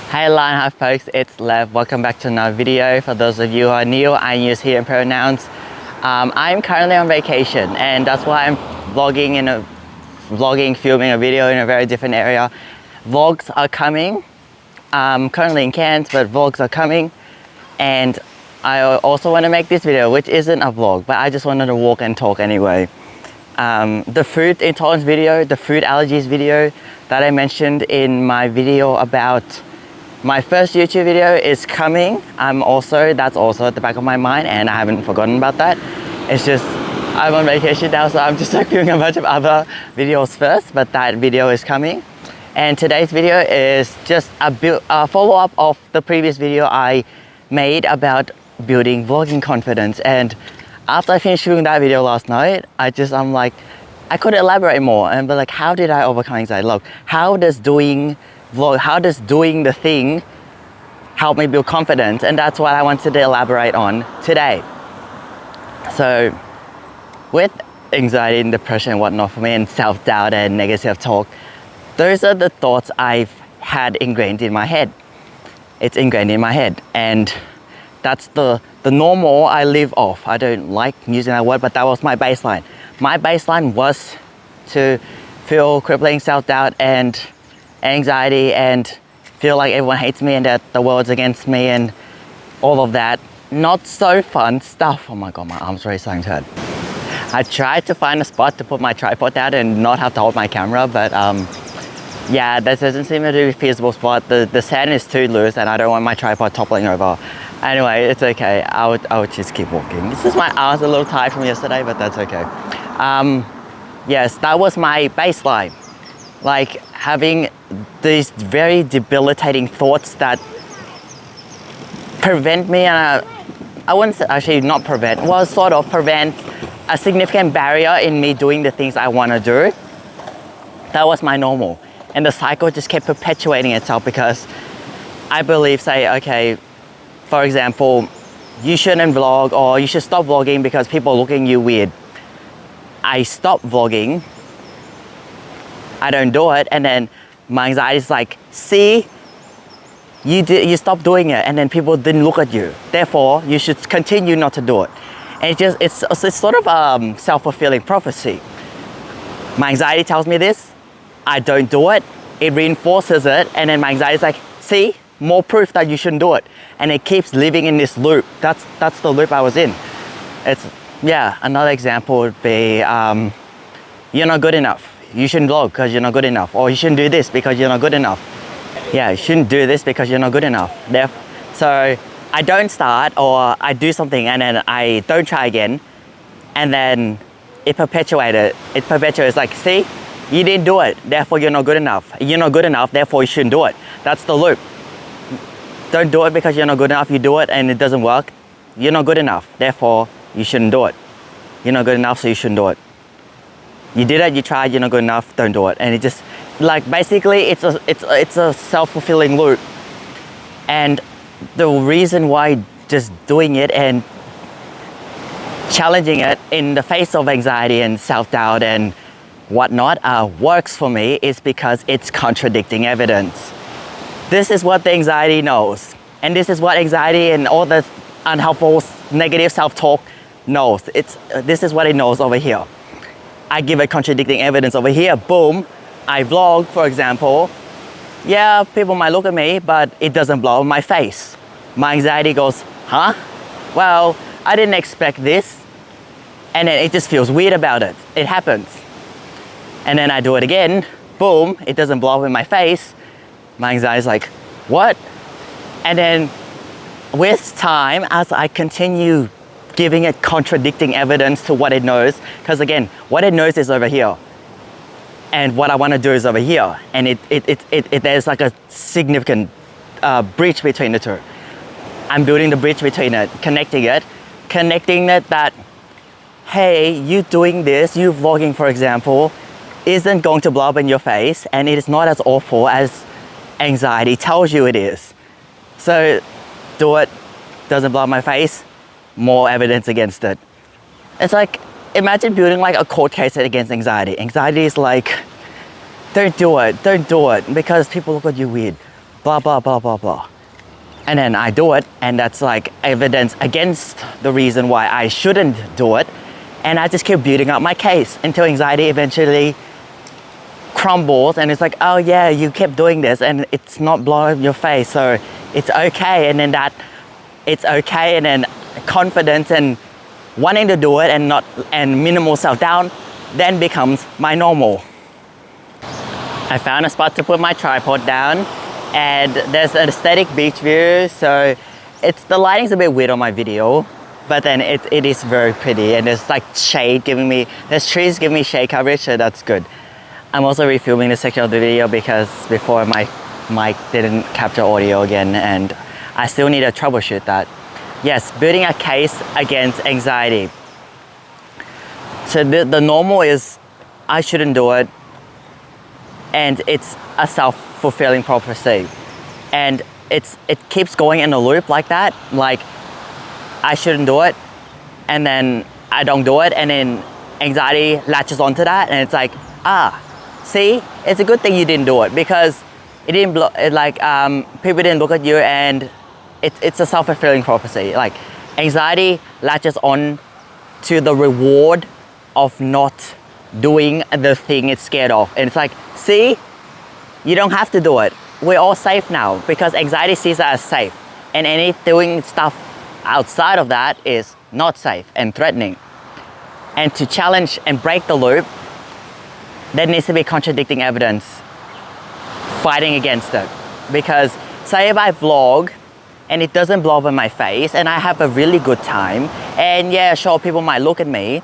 Hey Lion, hi folks, it's Lev. Welcome back to another video. For those of you who are new, I use he and pronouns. I'm currently on vacation and that's why I'm filming a video in a very different area. Vlogs are coming. I'm currently in Cairns, but vlogs are coming. And I also want to make this video, which isn't a vlog, but I just wanted to walk and talk anyway. The food intolerance video, the food allergies video that I mentioned in my video about my first YouTube video is coming. That's also at the back of my mind and I haven't forgotten about that. It's just, I'm on vacation now, so I'm just like doing a bunch of other videos first, but that video is coming. And today's video is just a follow-up of the previous video I made about building vlogging confidence. And after I finished shooting that video last night, I'm like, I could elaborate more and be like, how did I overcome anxiety? Look, how does doing the thing help me build confidence? And that's what I wanted to elaborate on today. So with anxiety and depression and whatnot for me, and self-doubt and negative self-talk, those are the thoughts I've had ingrained in my head. It's ingrained in my head, and that's the normal I live off. I don't like using that word, but that was my baseline. My baseline was to feel crippling self-doubt and anxiety and feel like everyone hates me and that the world's against me and all of that not so fun stuff. Oh my god, my arm's really starting to hurt. I tried to find a spot to put my tripod down and not have to hold my camera, but yeah, that doesn't seem to be a feasible spot. The sand is too loose and I don't want my tripod toppling over. Anyway, it's okay. I would just keep walking. This is my arms a little tired from yesterday, but that's okay. Yes, that was my baseline. Like having these very debilitating thoughts that prevent me, and I wouldn't say, actually not prevent, well, sort of prevent a significant barrier in me doing the things I want to do. That was my normal. And the cycle just kept perpetuating itself because I believe, say, okay, for example, you shouldn't vlog or you should stop vlogging because people are looking at you weird. I stop vlogging, I don't do it, and then my anxiety is like, see, you stopped doing it and then people didn't look at you. Therefore, you should continue not to do it. And it's sort of self-fulfilling prophecy. My anxiety tells me this, I don't do it, it reinforces it, and then my anxiety is like, see, more proof that you shouldn't do it. And it keeps living in this loop. That's the loop I was in. Yeah, another example would be, you're not good enough. You shouldn't vlog because you're not good enough. Or you shouldn't do this because you're not good enough. Yeah, you shouldn't do this because you're not good enough. So I don't start, or I do something and then I don't try again. And then it perpetuates like, see, you didn't do it, therefore you're not good enough. You're not good enough, therefore you shouldn't do it. That's the loop. Don't do it because you're not good enough. You do it and it doesn't work. You're not good enough, therefore you shouldn't do it. You're not good enough, so you shouldn't do it. You did it, you tried, you're not good enough, don't do it. And it just, like, basically it's a self-fulfilling loop. And the reason why just doing it and challenging it in the face of anxiety and self-doubt and whatnot works for me is because it's contradicting evidence. This is what the anxiety knows. And this is what anxiety and all the unhelpful negative self-talk knows. This is what it knows over here. I give it contradicting evidence over here, boom. I vlog, for example. Yeah, people might look at me, but it doesn't blow up my face. My anxiety goes, huh? Well, I didn't expect this. And then it just feels weird about it. It happens. And then I do it again, boom, it doesn't blow up in my face. My anxiety is like, what? And then with time, as I continue giving it contradicting evidence to what it knows, because again, what it knows is over here. And what I want to do is over here. And there's like a significant breach between the two. I'm building the bridge between it, connecting it that, hey, you doing this, you vlogging, for example, isn't going to blow up in your face, and it is not as awful as anxiety tells you it is. So do it, doesn't blow up my face, more evidence against it. It's like, imagine building like a court case against anxiety. Anxiety is like, don't do it, because people look at you weird. blah, blah, blah, blah, blah. And then I do it, and that's like evidence against the reason why I shouldn't do it. And I just keep building up my case until anxiety eventually crumbles, and it's like, oh yeah, you kept doing this and it's not blowing your face, so it's okay. And then that it's okay, and then confidence and wanting to do it and minimal self-doubt then becomes my normal. I found a spot to put my tripod down, and there's an aesthetic beach view, so the lighting's a bit weird on my video, but then it is very pretty, and there's like shade there's trees giving me shade coverage, so that's good. I'm also refilming this section of the video because before my mic didn't capture audio again, and I still need to troubleshoot that. Yes, building a case against anxiety. So the normal is I shouldn't do it, and it's a self-fulfilling prophecy, and it keeps going in a loop like that. Like, I shouldn't do it, and then I don't do it, and then anxiety latches onto that, and it's like, see, it's a good thing you didn't do it, because it didn't people didn't look at you, and it's a self-fulfilling prophecy. Like, anxiety latches on to the reward of not doing the thing it's scared of, and it's like, see, you don't have to do it. We're all safe now, because anxiety sees that as safe, and any doing stuff outside of that is not safe and threatening. And to challenge and break the loop, there needs to be contradicting evidence fighting against it. Because say if I vlog and it doesn't blow up in my face and I have a really good time, and yeah, sure, people might look at me,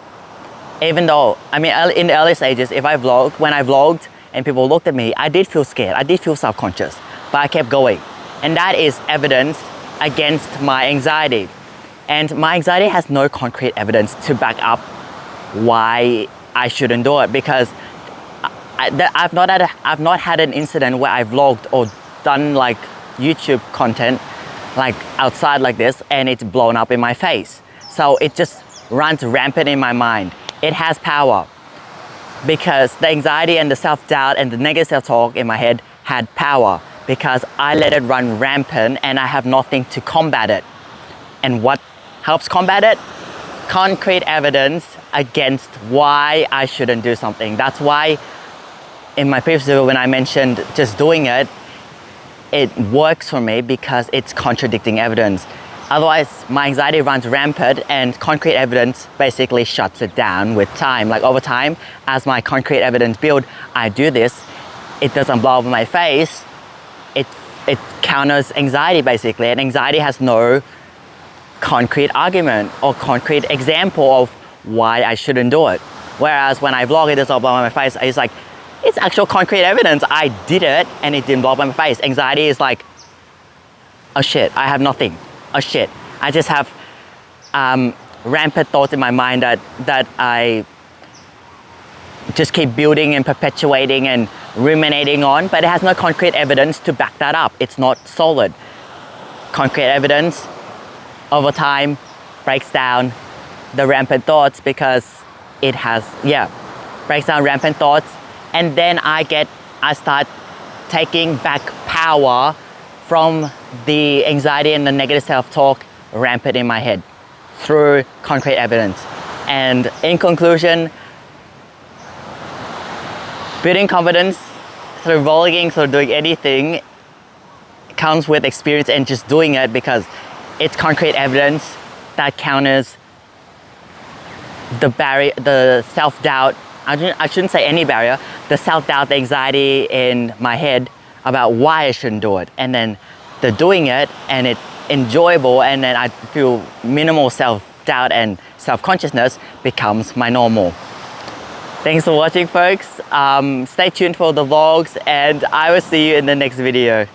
even though, I mean, in the early stages, when I vlogged and people looked at me, I did feel scared, I did feel self-conscious, but I kept going. And that is evidence against my anxiety. And my anxiety has no concrete evidence to back up why I shouldn't do it, because I've not had an incident where I vlogged or done like YouTube content like outside like this and it's blown up in my face. So it just runs rampant in my mind. It has power, because the anxiety and the self-doubt and the negative self-talk in my head had power, because I let it run rampant and I have nothing to combat it. And what helps combat it? Concrete evidence against why I shouldn't do something. That's why in my previous video, when I mentioned just doing it, it works for me because it's contradicting evidence. Otherwise, my anxiety runs rampant, and concrete evidence basically shuts it down with time. Like, over time, as my concrete evidence builds, I do this, it doesn't blow up in my face, it counters anxiety basically, and anxiety has no concrete argument or concrete example of why I shouldn't do it. Whereas when I vlog, it doesn't blow up in my face, it's like, it's actual concrete evidence. I did it and it didn't blow up in my face. Anxiety is like, oh shit, I have nothing. Oh shit, I just have rampant thoughts in my mind that I just keep building and perpetuating and ruminating on, but it has no concrete evidence to back that up. It's not solid. Concrete evidence over time breaks down the rampant thoughts, because it has, breaks down rampant thoughts, and then I start taking back power from the anxiety and the negative self-talk rampant in my head through concrete evidence. And in conclusion, building confidence through vlogging, through doing anything, comes with experience and just doing it, because it's concrete evidence that counters the barrier, the self-doubt. I shouldn't say any barrier, the self-doubt, the anxiety in my head about why I shouldn't do it. And then the doing it, and it's enjoyable, and then I feel minimal self-doubt and self-consciousness becomes my normal. Thanks for watching, folks. Stay tuned for the vlogs, and I will see you in the next video.